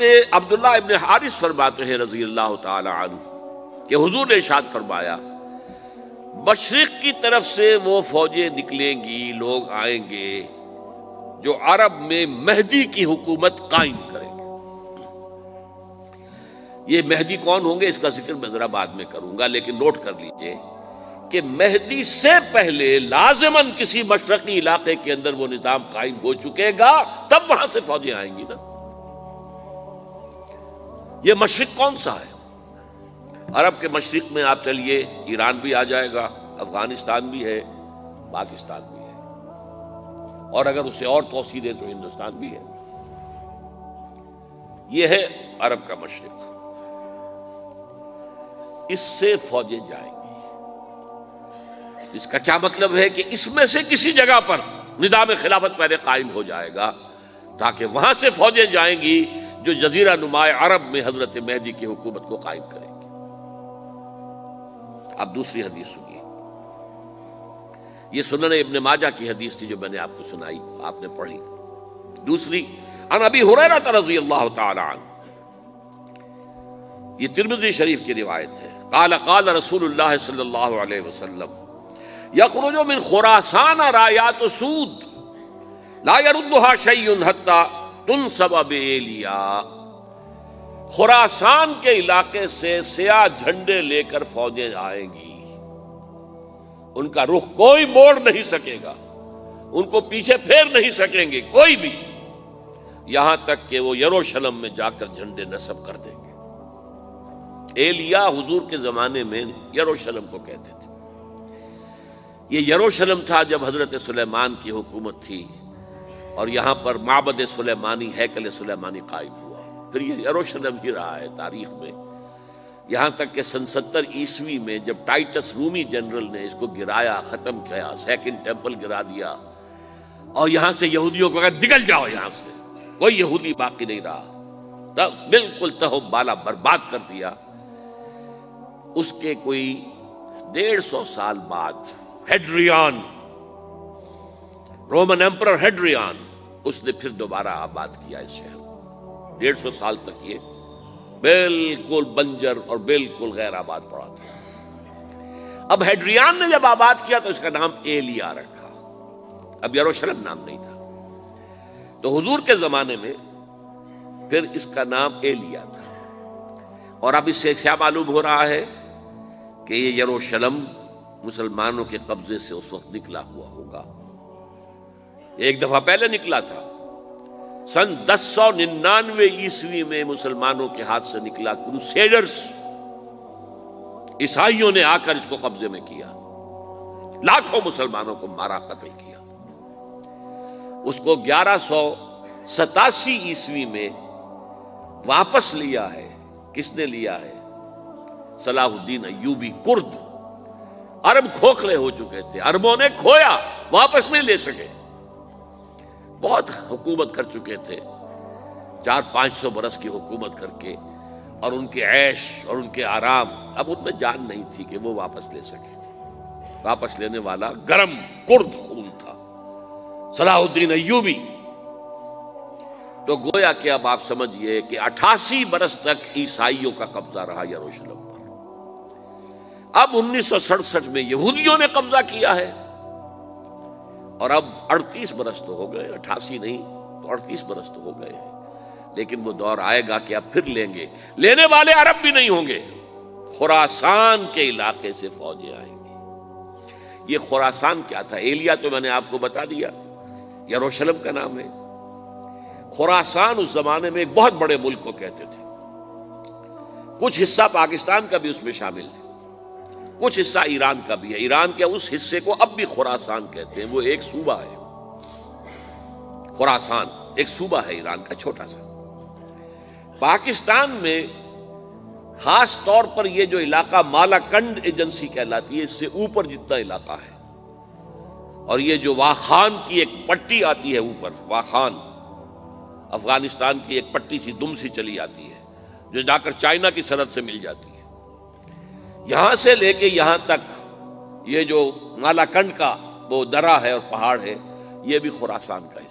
عبداللہ ابن حارث فرماتے ہیں رضی اللہ تعالی عنہ کہ حضور نے ارشاد فرمایا مشرق کی طرف سے وہ فوجیں نکلیں گی، لوگ آئیں گے جو عرب میں مہدی کی حکومت قائم کریں گے۔ یہ مہدی کون ہوں گے اس کا ذکر میں ذرا بعد میں کروں گا، لیکن نوٹ کر لیجئے کہ مہدی سے پہلے لازماً کسی مشرقی علاقے کے اندر وہ نظام قائم ہو چکے گا، تب وہاں سے فوجیں آئیں گی نا۔ یہ مشرق کون سا ہے؟ عرب کے مشرق میں آپ چلیے ایران بھی آ جائے گا، افغانستان بھی ہے، پاکستان بھی ہے، اور اگر اسے اور توسیع دیں تو ہندوستان بھی ہے۔ یہ ہے عرب کا مشرق، اس سے فوجیں جائیں گی۔ اس کا کیا مطلب ہے کہ اس میں سے کسی جگہ پر نظام خلافت پہلے قائم ہو جائے گا تاکہ وہاں سے فوجیں جائیں گی جو جزیرہ نما عرب میں حضرت مہدی کی حکومت کو قائم کریں گے۔ اب دوسری حدیث سنیے، یہ سنن ابن ماجہ کی حدیث تھی جو میں نے آپ کو سنائی، آپ نے پڑھی۔ دوسری عن ابی ہریرہ رضی اللہ تعالی عنہ، یہ ترمذی شریف کی روایت ہے، قال قال رسول اللہ صلی اللہ علیہ وسلم یخرج من خراسان رایات سود لا يردها شیء حتی تنصب بایلیا۔ خراسان کے علاقے سے سیاہ جھنڈے لے کر فوجیں آئیں گی، ان کا رخ کوئی موڑ نہیں سکے گا، ان کو پیچھے پھیر نہیں سکیں گے کوئی بھی، یہاں تک کہ وہ یروشلم میں جا کر جھنڈے نصب کر دیں گے۔ ایلیا حضور کے زمانے میں یروشلم کو کہتے تھے۔ یہ یروشلم تھا جب حضرت سلیمان کی حکومت تھی اور یہاں پر معبد سلیمانی، ہیکل سلیمانی قائم ہوا، پھر یہ یروشلم ہی رہا ہے تاریخ میں، یہاں تک کہ سن 70 عیسوی میں جب ٹائٹس رومی جنرل نے اس کو گرایا، ختم کیا، سیکنڈ ٹیمپل گرا دیا اور یہاں سے یہودیوں کو کہا نکل جاؤ، یہاں سے کوئی یہودی باقی نہیں رہا، تب بالکل تہو بالا برباد کر دیا۔ اس کے کوئی 150 سال بعد ہیڈریان، رومن ایمپرر ہیڈریان، اس نے پھر دوبارہ آباد کیا اس شہر کو۔ 150 سال تک یہ بالکل بنجر اور بالکل غیر آباد پڑا تھا۔ اب ہیڈریان نے جب آباد کیا تو اس کا نام ایلیا رکھا، اب یروشلم نام نہیں تھا۔ تو حضور کے زمانے میں پھر اس کا نام ایلیا تھا، اور اب اس سے کیا معلوم ہو رہا ہے کہ یہ یروشلم مسلمانوں کے قبضے سے اس وقت نکلا ہوا ہوگا۔ ایک دفعہ پہلے نکلا تھا، سن 1099 عیسوی میں مسلمانوں کے ہاتھ سے نکلا، کروسیڈرز، عیسائیوں نے آ کر اس کو قبضے میں کیا، لاکھوں مسلمانوں کو مارا، قتل کیا۔ اس کو 1187 عیسوی میں واپس لیا ہے۔ کس نے لیا ہے؟ صلاح الدین ایوبی، کرد۔ عرب کھوکھلے ہو چکے تھے، عربوں نے کھویا، واپس نہیں لے سکے، بہت حکومت کر چکے تھے، 400-500 برس کی حکومت کر کے، اور ان کے عیش اور ان کے آرام، اب ان میں جان نہیں تھی کہ وہ واپس لے سکے۔ واپس لینے والا گرم کرد خون تھا، صلاح الدین ایوبی۔ تو گویا کہ اب آپ سمجھئے کہ 88 برس تک عیسائیوں کا قبضہ رہا یروشلم پر۔ اب 1967 میں یہودیوں نے قبضہ کیا ہے، اور اب 38 برس تو ہو گئے، 88 نہیں تو 38 برس تو ہو گئے ہیں، لیکن وہ دور آئے گا کہ اب پھر لیں گے، لینے والے عرب بھی نہیں ہوں گے، خراسان کے علاقے سے فوجیں آئیں گی۔ یہ خراسان کیا تھا؟ ایلیا تو میں نے آپ کو بتا دیا، یروشلم کا نام ہے۔ خراسان اس زمانے میں ایک بہت بڑے ملک کو کہتے تھے، کچھ حصہ پاکستان کا بھی اس میں شامل ہے، کچھ حصہ ایران کا بھی ہے۔ ایران کے اس حصے کو اب بھی خراسان کہتے ہیں، وہ ایک صوبہ ہے۔ خراسان ایک صوبہ ہے ایران کا، چھوٹا سا۔ پاکستان میں خاص طور پر یہ جو علاقہ مالاکنڈ ایجنسی کہلاتی ہے، اس سے اوپر جتنا علاقہ ہے، اور یہ جو واخان کی ایک پٹی آتی ہے اوپر، واخان افغانستان کی ایک پٹی سی دم سی چلی آتی ہے جو جا کر چائنا کی سرحد سے مل جاتی ہے، یہاں سے لے کے یہاں تک یہ جو مالاکنڈ کا وہ درہ ہے اور پہاڑ ہے، یہ بھی خراسان کا حصہ